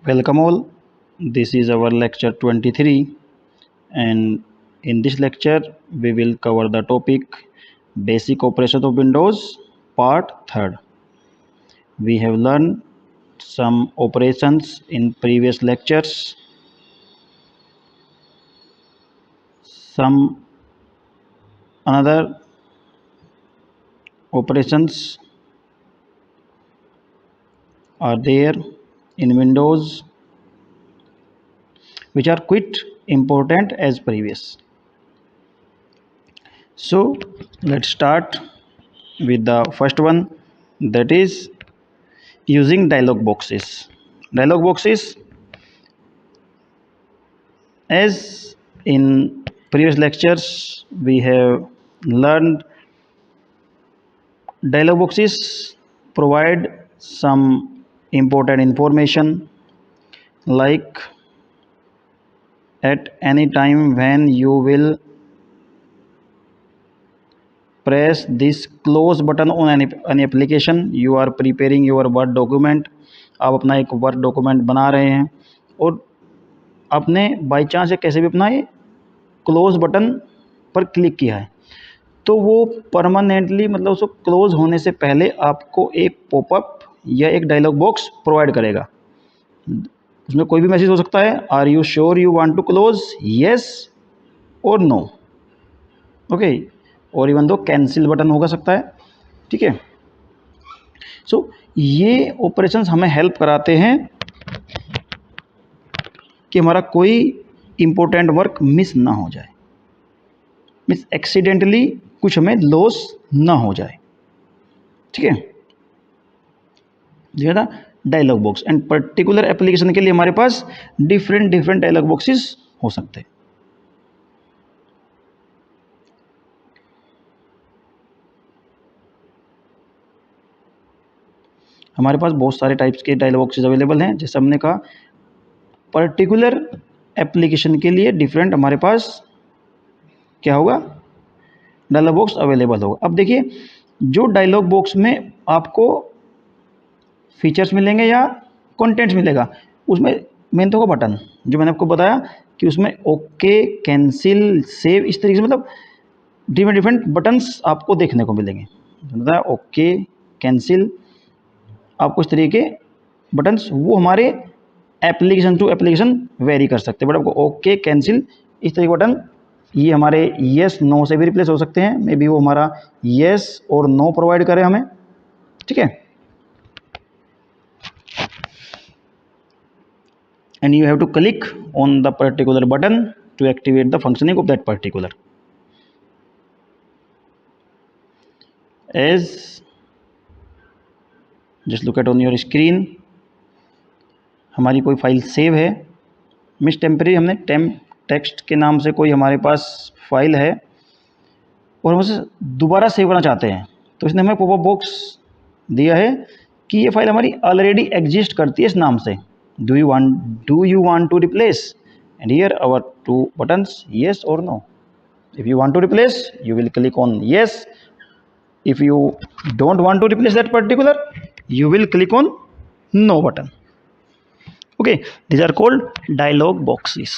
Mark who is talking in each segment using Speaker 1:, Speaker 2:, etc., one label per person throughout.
Speaker 1: Welcome all. This is our lecture 23, and in this lecture we will cover the topic Basic Operations of Windows Part 3rd. We have learned some operations in previous lectures. Some another operations are there in Windows which are quite important as previous. So let's start with the first one, that is using dialog boxes. Dialog boxes, as in previous lectures we have learned, dialog boxes provide some important information, like at any time when you will press this close button on any application, you are preparing your word document, आप अपना एक word document बना रहे हैं और आपने by chance या कैसे भी अपना ये क्लोज बटन पर क्लिक किया है, तो वो परमानेंटली मतलब उसको क्लोज होने से पहले आपको एक पॉपअप या एक डायलॉग बॉक्स प्रोवाइड करेगा. उसमें कोई भी मैसेज हो सकता है, are you sure you want to close, yes और नो, ओके, और इवन दो कैंसिल बटन होगा सकता है. ठीक है. सो ये ऑपरेशंस हमें हेल्प कराते हैं कि हमारा कोई इम्पोर्टेंट वर्क मिस ना हो जाए, मिस एक्सीडेंटली कुछ हमें लॉस ना हो जाए. ठीक है. ये था dialogue box, and particular application के लिए हमारे पास डिफरेंट डायलॉग बॉक्सेस हो सकते हैं. हमारे पास बहुत सारे टाइप्स के डायलॉग बॉक्सेस अवेलेबल हैं. जैसे हमने कहा, पर्टिकुलर एप्लीकेशन के लिए डिफरेंट हमारे पास क्या होगा, डायलॉग बॉक्स अवेलेबल होगा. अब देखिए, जो डायलॉग बॉक्स में आपको फीचर्स मिलेंगे या कंटेंट्स मिलेगा, उसमें मेन तो होगा बटन, जो मैंने आपको बताया कि उसमें ओके, कैंसिल, सेव, इस तरीके से मतलब डिफरेंट बटन्स आपको देखने को मिलेंगे. बताया ओके, कैंसिल, आपको इस तरीके के बटन्स वो हमारे एप्लीकेशन टू एप्लीकेशन वेरी कर सकते हैं. बट आपको ओके, कैंसिल, इस तरीके बटन ये हमारे येस नो से भी रिप्लेस हो सकते हैं. मे बी वो हमारा येस और नो प्रोवाइड करे हमें. ठीक है. And you have to click on the particular button to activate the functioning of that particular. As just look at on your screen, हमारी कोई फाइल सेव है, मिस टेम्परेरी, हमने टेक्स्ट के नाम से कोई हमारे पास फाइल है और हम उसे दोबारा सेव करना चाहते हैं, तो इसने हमें पॉपअप बॉक्स दिया है कि ये फाइल हमारी ऑलरेडी एग्जिस्ट करती है इस नाम से. Do you want to replace, and here our two buttons, yes और no. If you want to replace, you will click on yes. If you don't want to replace that particular, you will click on no button. Okay, these are called dialog boxes.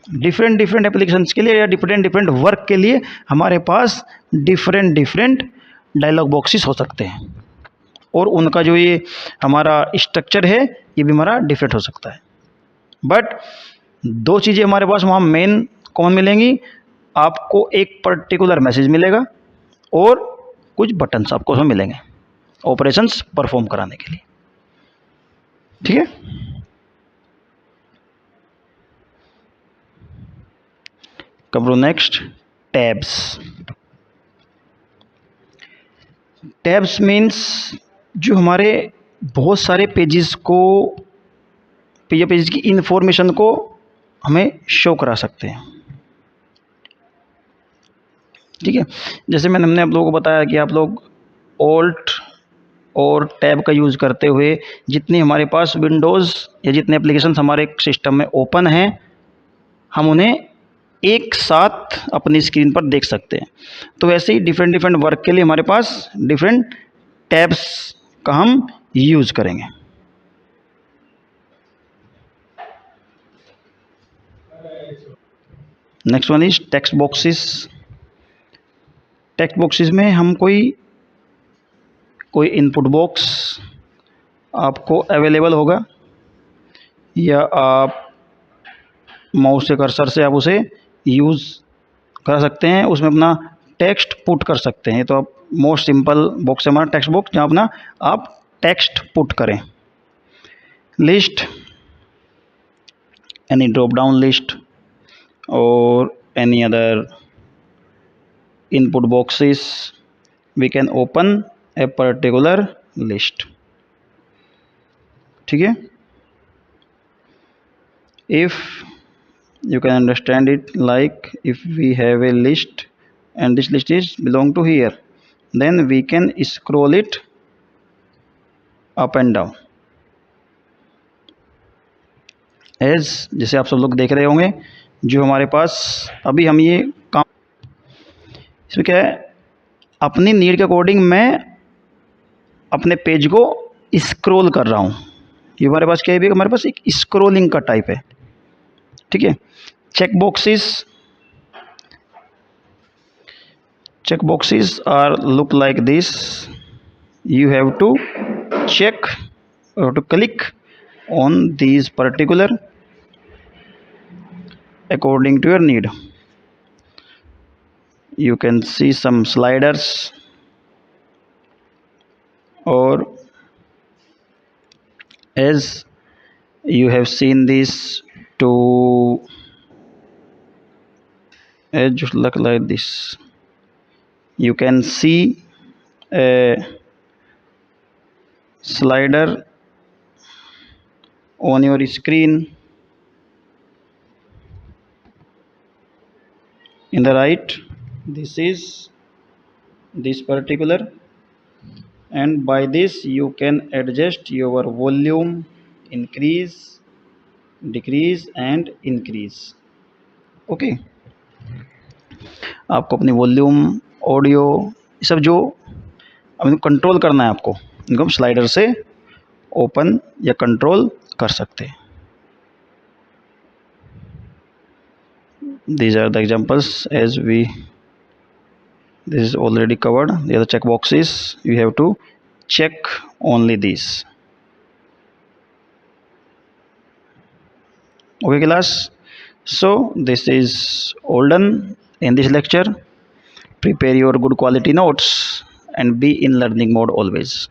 Speaker 1: Different applications के लिए या different work के लिए हमारे पास different dialogue boxes हो सकते हैं, और उनका जो ये हमारा स्ट्रक्चर है ये भी हमारा डिफरेंट हो सकता है. बट दो चीज़ें हमारे पास वहाँ मेन कॉमन मिलेंगी. आपको एक पर्टिकुलर मैसेज मिलेगा और कुछ बटन्स आपको उसमें मिलेंगे ऑपरेशंस परफॉर्म कराने के लिए. ठीक है. कम नेक्स्ट, टैब्स. टैब्स मीन्स जो हमारे बहुत सारे पेजेस को या पेजेस की इंफॉर्मेशन को हमें शो करा सकते हैं. ठीक है. जैसे हमने आप लोगों को बताया कि आप लोग ऑल्ट और टैब का यूज़ करते हुए जितनी हमारे पास विंडोज़ या जितने एप्लीकेशंस हमारे सिस्टम में ओपन हैं, हम उन्हें एक साथ अपनी स्क्रीन पर देख सकते हैं. तो वैसे ही डिफरेंट वर्क के लिए हमारे पास डिफरेंट टैब्स का हम यूज़ करेंगे. Next one is text boxes. Text boxes में हम कोई इनपुट बॉक्स आपको अवेलेबल होगा, या आप माउस के कर्सर से आप उसे यूज़ कर सकते हैं, उसमें अपना टेक्स्ट पुट कर सकते हैं। तो आप मोस्ट सिंपल बॉक्स है हमारा टेक्स्ट बॉक्स, जहाँ अपना आप टेक्स्ट पुट करें। List, any drop down list और any other input boxes, we can open a particular list। ठीक है, if you can understand it like if we have a list and this list is belong to here, then we can scroll it up and down as, जैसे आप सब लोग देख रहे होंगे जो हमारे पास अभी हम ये काम, इसमें क्या है, अपनी नीड के अकॉर्डिंग मैं अपने पेज को स्क्रॉल कर रहा हूँ। ये हमारे पास क्या है, हमारे पास एक स्क्रॉलिंग का टाइप है। ठीक है, check boxes are look like this. You have to check or to click on these particular according to your need. You can see some sliders, or as you have seen these two edge look like this, you can see a slider on your screen in the right. This is this particular, and by this you can adjust your volume, increase, decrease and increase। Okay, आपको अपनी volume, audio, ये सब जो अब इनको control करना है आपको, इनको हम स्लाइडर से ओपन या कंट्रोल कर सकते हैं। These are the examples as this is already covered। The other check boxes you have to check only these। Okay class, so this is all done in this lecture। Prepare your good quality notes and be in learning mode always।